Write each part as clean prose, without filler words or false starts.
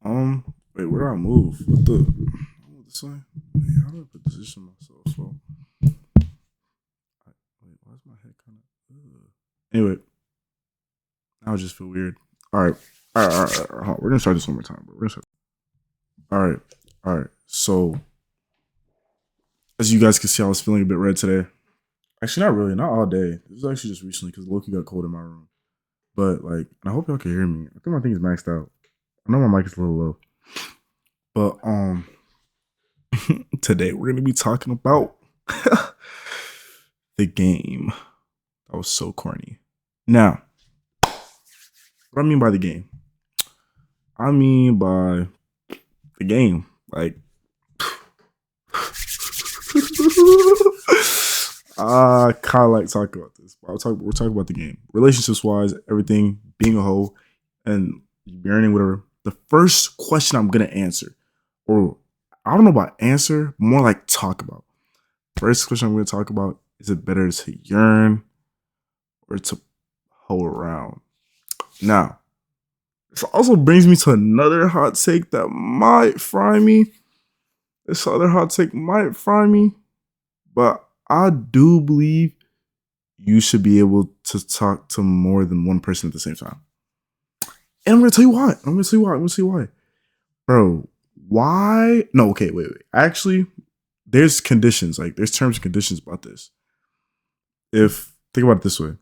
Wait, where do I move? What the? Move this way. Wait, how do I position myself? So, wait, why is my head kind of? Anyway, now I just feel weird. All right, all right. We're gonna start this one more time, bro. We're gonna start. All right, all right. So, as you guys can see, I was feeling a bit red today. Actually, not really, not all day. This was actually just recently because Loki got cold in my room. But like, I hope y'all can hear me. I think my thing is maxed out. I know my mic is a little low, but today we're gonna be talking about the game. That was so corny. Now, what I mean by the game, I mean by the game, like I kind of like talking about this. But we're talking about the game, relationships wise, everything, being a hoe, and yearning, whatever. The first question I'm gonna answer, or I don't know about answer, more like talk about. First question I'm gonna talk about: is it better to yearn or to hoe around? Now, this also brings me to another hot take that might fry me. This other hot take might fry me, but I do believe you should be able to talk to more than one person at the same time. And I'm gonna tell you why. I'm gonna tell you why. I'm gonna tell you why. Bro, why? No, okay, wait. Actually, there's conditions, like there's terms and conditions about this. If think about it this way.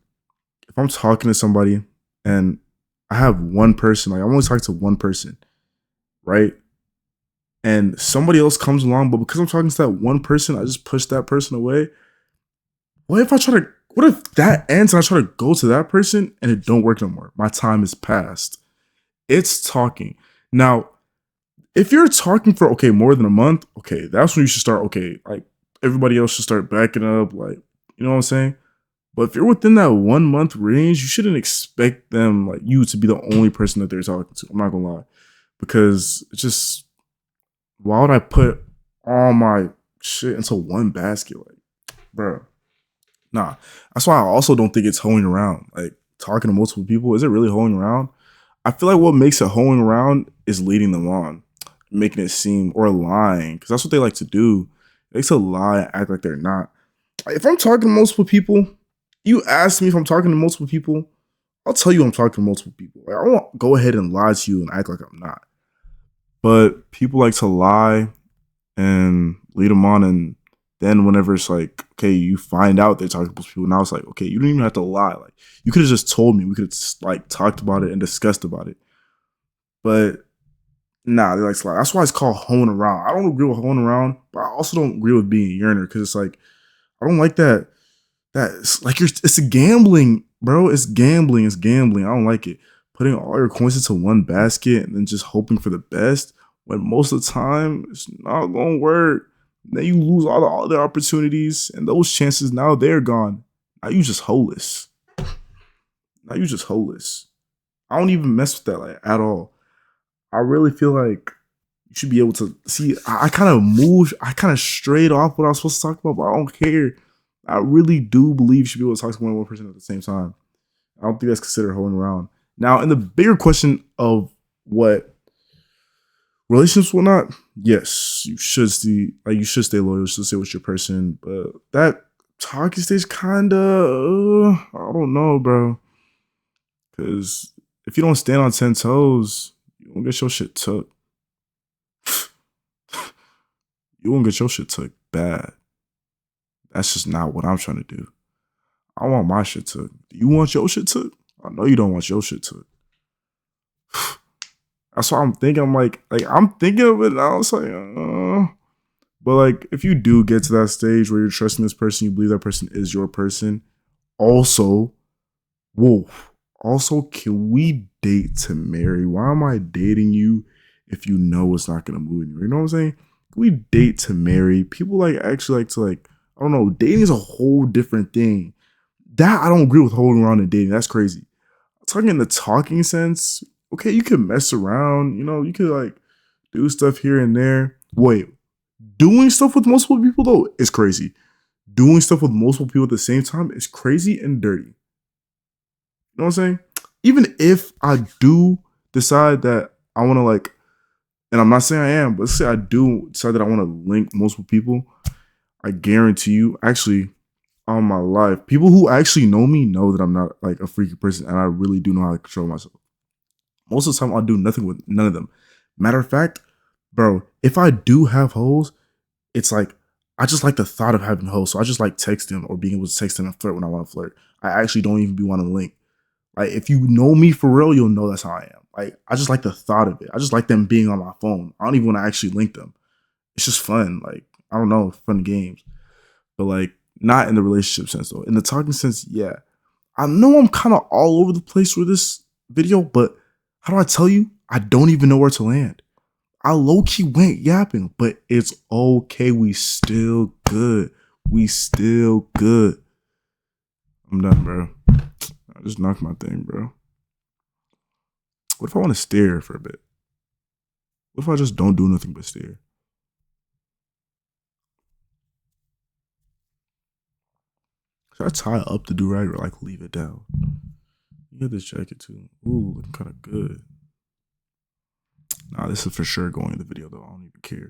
If I'm talking to somebody and I have one person, like I'm only talking to one person, right? And somebody else comes along, but because I'm talking to that one person, I just push that person away. What if that ends and I try to go to that person and it don't work no more? My time is past. It's talking. Now, if you're talking for more than a month, okay, that's when you should start. Okay, like everybody else should start backing up, like you know what I'm saying. But if you're within that 1 month range, you shouldn't expect them like you to be the only person that they're talking to. I'm not gonna lie, because it's just why would I put all my shit into one basket, like, bro? Nah, that's why I also don't think it's hoeing around. Like talking to multiple people, is it really hoeing around? I feel like what makes it hoeing around is leading them on, making it seem or lying, because that's what they like to do. They like to lie and act like they're not. If I'm talking to multiple people, you ask me if I'm talking to multiple people, I'll tell you I'm talking to multiple people. Like, I won't go ahead and lie to you and act like I'm not. But people like to lie and lead them on, and then whenever it's like, okay, you find out they're talking to people, now it's like, okay, you don't even have to lie. Like you could have just told me. We could have like talked about it and discussed about it. But nah, they like to lie. That's why it's called hoeing around. I don't agree with hoeing around, but I also don't agree with being a yearner because it's like I don't like that. That's like it's a gambling, bro. It's gambling. It's gambling. I don't like it. Putting all your coins into one basket and then just hoping for the best when most of the time it's not gonna work. Then you lose all the other opportunities and those chances now they're gone. Now you just holeless. Now you just holeless. I don't even mess with that like at all. I really feel like you should be able to see. I kind of moved. I kind of strayed off what I was supposed to talk about, but I don't care. I really do believe you should be able to talk to one person at the same time. I don't think that's considered holding around. Now, in the bigger question of what relationships will not, yes, you should stay loyal, you should stay with your person. But that talking stage kinda I don't know, bro. Cause if you don't stand on 10 toes, you won't get your shit took. You won't get your shit took bad. That's just not what I'm trying to do. I want my shit took. Do you want your shit took? I know you don't want your shit took. That's why I'm thinking. I'm thinking of it now. It's like, but like, if you do get to that stage where you're trusting this person, you believe that person is your person. Also, whoa. Also, can we date to marry? Why am I dating you if you know it's not gonna move anywhere? You know what I'm saying? Can we date to marry? People like actually like to like, I don't know, dating is a whole different thing. That I don't agree with holding around and dating. That's crazy. Talking in the talking sense, okay, you can mess around, you could like do stuff here and there. Wait, doing stuff with multiple people though is crazy. Doing stuff with multiple people at the same time is crazy and dirty. You know what I'm saying? Even if I do decide that I want to like and I'm not saying I am, but let's say I do decide that I want to link multiple people, I guarantee you, actually, on my life, people who actually know me know that I'm not like a freaky person, and I really do know how to control myself. Most of the time, I'll do nothing with none of them. Matter of fact, bro, if I do have hoes, it's like I just like the thought of having hoes. So I just like texting or being able to text them and flirt when I want to flirt. I actually don't even be want to link. Like if you know me for real, you'll know that's how I am. Like I just like the thought of it. I just like them being on my phone. I don't even want to actually link them. It's just fun. Like I don't know, fun games. But like not in the relationship sense though. In the talking sense, yeah. I know I'm kind of all over the place with this video, but how do I tell you? I don't even know where to land. I low key went yapping, but it's okay. We still good. We still good. I'm done, bro. I just knocked my thing, bro. What if I want to stare for a bit? What if I just don't do nothing but stare? Should I tie up the do-rag or like leave it down? You get this jacket too. Ooh, looking kind of good. Nah, this is for sure going in the video though. I don't even care.